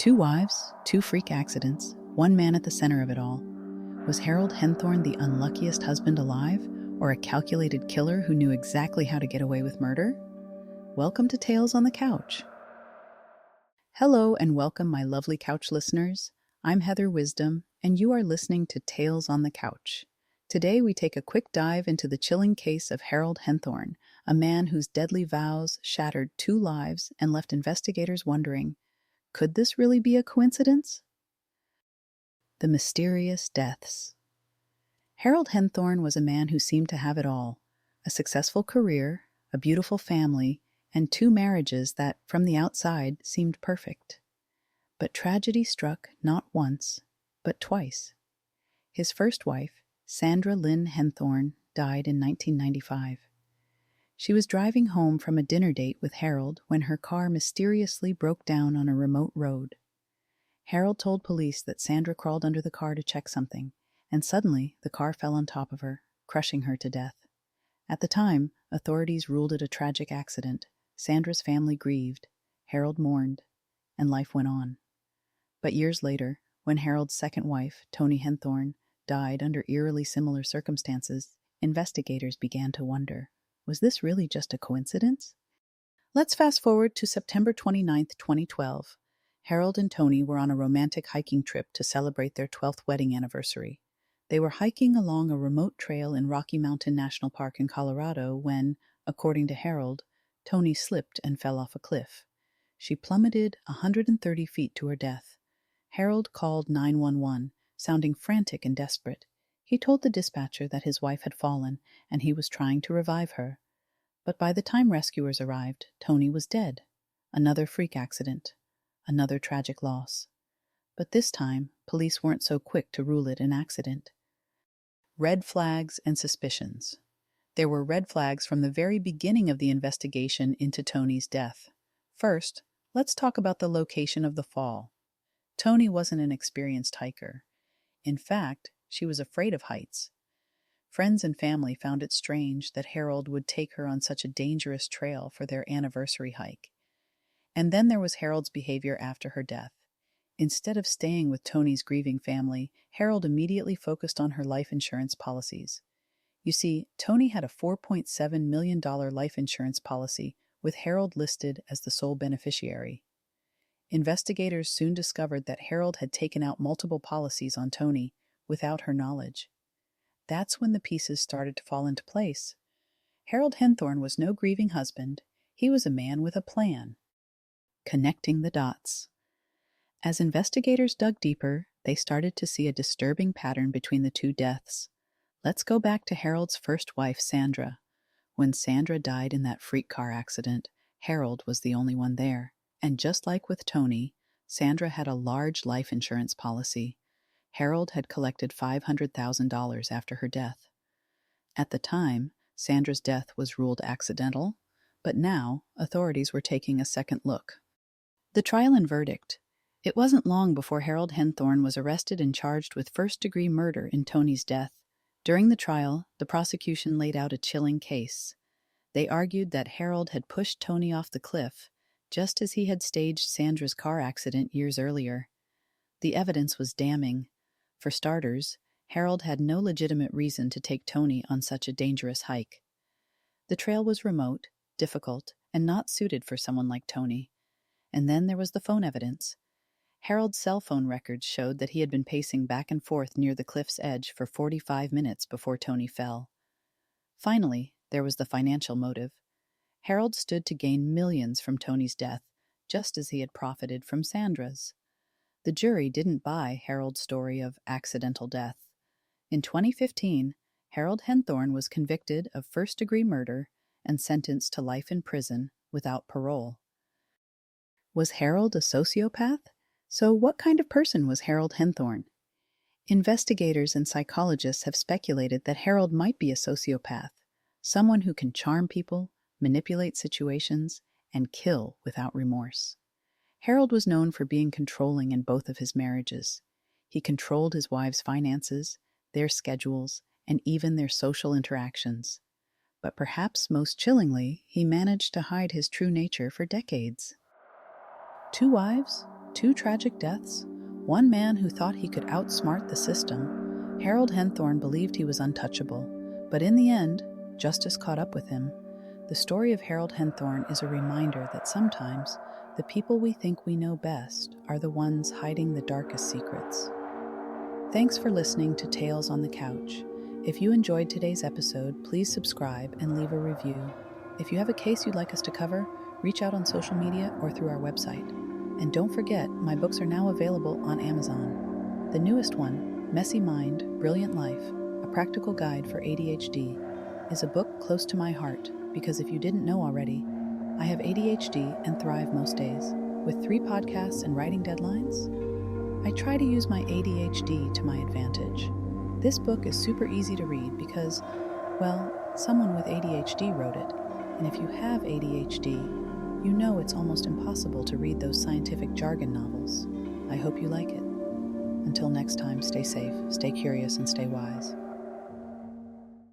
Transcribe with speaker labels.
Speaker 1: Two wives, two freak accidents, one man at the center of it all. Was Harold Henthorn the unluckiest husband alive, or a calculated killer who knew exactly how to get away with murder? Welcome to Tales on the Couch. Hello and welcome, my lovely couch listeners. I'm Heather Wisdom, and you are listening to Tales on the Couch. Today we take a quick dive into the chilling case of Harold Henthorn, a man whose deadly vows shattered two lives and left investigators wondering, could this really be a coincidence? The mysterious deaths. Harold Henthorn was a man who seemed to have it all: a successful career, a beautiful family, and two marriages that, from the outside, seemed perfect. But tragedy struck not once, but twice. His first wife, Sandra Lynn Henthorn, died in 1995. She was driving home from a dinner date with Harold when her car mysteriously broke down on a remote road. Harold told police that Sandra crawled under the car to check something, and suddenly the car fell on top of her, crushing her to death. At the time, authorities ruled it a tragic accident. Sandra's family grieved, Harold mourned, and life went on. But years later, when Harold's second wife, Toni Henthorn, died under eerily similar circumstances, investigators began to wonder, was this really just a coincidence? Let's fast forward to September 29, 2012. Harold and Toni were on a romantic hiking trip to celebrate their 12th wedding anniversary. They were hiking along a remote trail in Rocky Mountain National Park in Colorado when, according to Harold, Toni slipped and fell off a cliff. She plummeted 130 feet to her death. Harold called 911, sounding frantic and desperate. He told the dispatcher that his wife had fallen and he was trying to revive her. But by the time rescuers arrived, Toni was dead. Another freak accident. Another tragic loss. But this time, police weren't so quick to rule it an accident. Red flags and suspicions. There were red flags from the very beginning of the investigation into Toni's death. First, let's talk about the location of the fall. Toni wasn't an experienced hiker. In fact, she was afraid of heights. Friends and family found it strange that Harold would take her on such a dangerous trail for their anniversary hike. And then there was Harold's behavior after her death. Instead of staying with Toni's grieving family, Harold immediately focused on her life insurance policies. You see, Toni had a $4.7 million life insurance policy, with Harold listed as the sole beneficiary. Investigators soon discovered that Harold had taken out multiple policies on Toni without her knowledge. That's when the pieces started to fall into place. Harold Henthorn was no grieving husband. He was a man with a plan. Connecting the dots. As investigators dug deeper, they started to see a disturbing pattern between the two deaths. Let's go back to Harold's first wife, Sandra. When Sandra died in that freak car accident, Harold was the only one there. And just like with Toni, Sandra had a large life insurance policy. Harold had collected $500,000 after her death. At the time, Sandra's death was ruled accidental, but now authorities were taking a second look. The trial and verdict. It wasn't long before Harold Henthorn was arrested and charged with first-degree murder in Toni's death. During the trial, the prosecution laid out a chilling case. They argued that Harold had pushed Toni off the cliff, just as he had staged Sandra's car accident years earlier. The evidence was damning. For starters, Harold had no legitimate reason to take Toni on such a dangerous hike. The trail was remote, difficult, and not suited for someone like Toni. And then there was the phone evidence. Harold's cell phone records showed that he had been pacing back and forth near the cliff's edge for 45 minutes before Toni fell. Finally, there was the financial motive. Harold stood to gain millions from Toni's death, just as he had profited from Sandra's. The jury didn't buy Harold's story of accidental death. In 2015, Harold Henthorn was convicted of first-degree murder and sentenced to life in prison without parole. Was Harold a sociopath? So what kind of person was Harold Henthorn? Investigators and psychologists have speculated that Harold might be a sociopath, someone who can charm people, manipulate situations, and kill without remorse. Harold was known for being controlling in both of his marriages. He controlled his wives' finances, their schedules, and even their social interactions. But perhaps most chillingly, he managed to hide his true nature for decades. Two wives, 2 tragic deaths, one man who thought he could outsmart the system. Harold Henthorn believed he was untouchable, but in the end, justice caught up with him. The story of Harold Henthorn is a reminder that sometimes the people we think we know best are the ones hiding the darkest secrets. Thanks for listening to Tales on the Couch. If you enjoyed today's episode, please subscribe and leave a review. If you have a case you'd like us to cover, reach out on social media or through our website. And don't forget, my books are now available on Amazon. The newest one, Messy Mind, Brilliant Life, A Practical Guide for ADHD, is a book close to my heart because if you didn't know already, I have ADHD and thrive most days. With 3 podcasts and writing deadlines, I try to use my ADHD to my advantage. This book is super easy to read because, well, someone with ADHD wrote it. And if you have ADHD, you know it's almost impossible to read those scientific jargon novels. I hope you like it. Until next time, stay safe, stay curious, and stay wise.